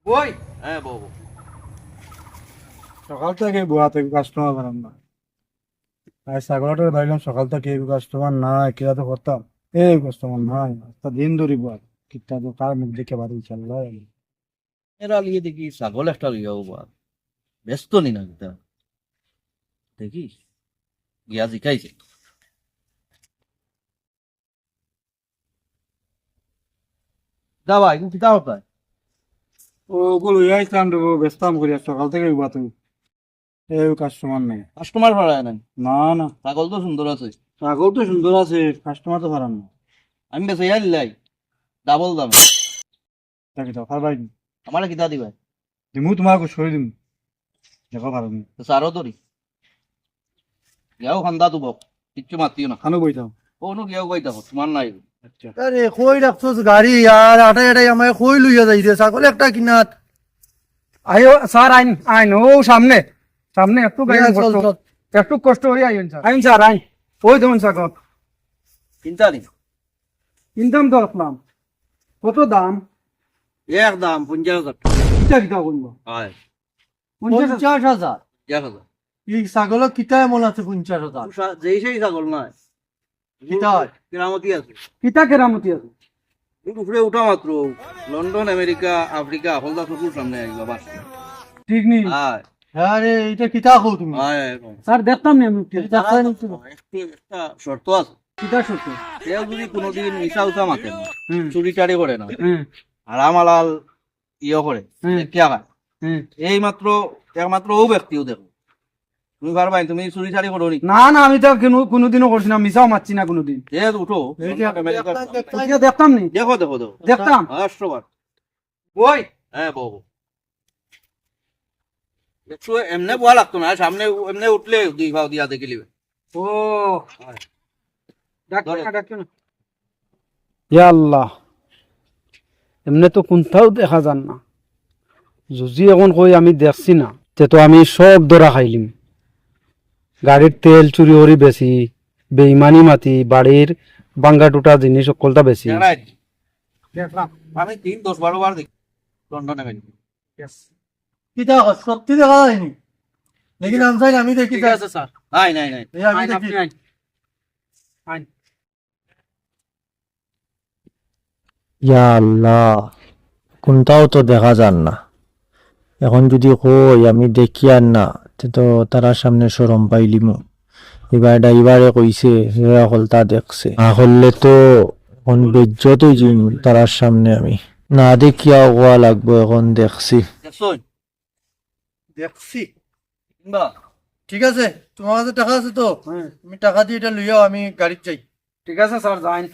ওই হ্যাঁ বাবু, সকাল থেকে বুয়াতে কাস্টমার বানাম না। তাই ছাগলটা ধরলাম সকাল থেকে কাস্টমার নাই, কিরা তো করতাম এই কাস্টমার নাই, তা দিন ধরি বুয়া কিতা তো কার মুখ দেখে বাড়ি চাল্লা। এরা লিয়ে দেখি ছাগল একটা লিয়ে বাবা, ব্যস্ত নি না কিতা দেখি গিয়া জিকাইছে। যাবা এখন কিতা হতায়? ওগুলো ইয়াইতাম দেবো ব্যস্তাম করিয়া সকাল থেকে বুয়াতে এই কাস্টমার নাই। কাস্টমার ভাড়ায় নাই? না না, ছাগল তো সুন্দর আছে, ছাগল তো সুন্দর আছে, কাস্টমার তো পারাম না। আমি বেঁচে লাই ডাবল দামে। তাকে তো পারবাই আমার কিতা দিবা? দিমু, তোমাকে সরি দিমু, দেখো পারো নি সারও ধরি গিয়াও খান্দা তো বক, কিচ্ছু মাতিও না। খানো বইতাম। কোনো গিয়াও কই দেখো তোমার নাই। আচ্ছা আরে কই রাখছোস গাড়ি আর আটাই আটাই আমায় কই লইয়া যাই রে ছাগল একটা কিনাত। আইও স্যার, আইন আইন ও সামনে সামনে একটু গাড়ি চল, চল। একটু কষ্ট হয়ে আইন স্যার। আইন স্যার আইন, ওই দেখুন ছাগল চিন্তা নেই, কিনতাম তো আসলাম। কত দাম? এক দাম 50,000 কিতা কিতা করবো? হয় 50,000? 1,000। এই ছাগল কিতা এমন আছে 50,000? যেই সেই ছাগল নয়, কিতা হয়? কেরামতি আছে। কিতা কেরামতি আছে? উপরে উঠা মাত্র লন্ডন, আমেরিকা, আফ্রিকা হলদা চকুর সামনে আসবা বাস। ঠিক নেই আয় আরে এটা কিতা কও তুমি? আয় এরকম। স্যার, দেখতাম না আমি একটু। একটু একটা শর্ত আছে, কিতা সত্য? কেউ যদি কোনোদিন মিশা উঠা মাতে না, হুম চুরি টারি করে না, হুম হারামালাল ইয়ে করে, হুম। কিয়া খায়, হুম। এই মাত্র একমাত্র ও ব্যক্তিও দেখো। তুমি পারবাই, তুমি চুরি টারি করো নি? না না, আমি তো কোনোদিনও করছি না, মিশাও মারছি না কোনোদিন। এ উঠো, আমেরিকার কিতা দেখতাম নি? দেখো দেখো দেখো দেখতাম। 100 বার। ওই হ্যাঁ বউ, একটু এমনি বোয়া লাগতো না, সামনে এমনি উঠলে 2 ভাও দিয়া দেখে লিবে। ও ডাক্তার না, ডাক্তার না। ইয়া আল্লাহ, এমনি তো কোনটাও দেখা যান না। যদি এখন কই আমি দেখছি না, তে তো আমি সব ধরা খাইলিম। গাড়ির তেল চুরি করি বেশি, বেইমানি মাতি, বাড়ির বাঙ্গা টুটা জিনিস সকলটা বেশি। আমি 10-12 বার দেখি লন্ডনে গেছি। কিতা কও? সত্যি দেখা যায়নি লেকিন আমি দেখি ঠিক আছে স্যার, নাই নাই নাই, এই আমি দেখি। ইয়া আল্লাহ, কোনটাও তো দেখা যান না। এখন যদি কই আমি দেখি আর না, তে তো তারা সামনে শরম পাইলিমু। এবার ড্রাইভারে কইছে হেরা হলতা দেখছে, না হলে তো এখন বেজ্জতই জিম তারার সামনে আমি না দেখিয়া গোয়া লাগবো। এখন দেখছি। দেখছই দেখছি। বা ঠিক আছে, তোমার কাছে টাকা আছে তো? তুমি টাকা দিয়ে এটা লইয়াও, আমি গাড়িতে যাই। ঠিক আছে স্যার, যাইন।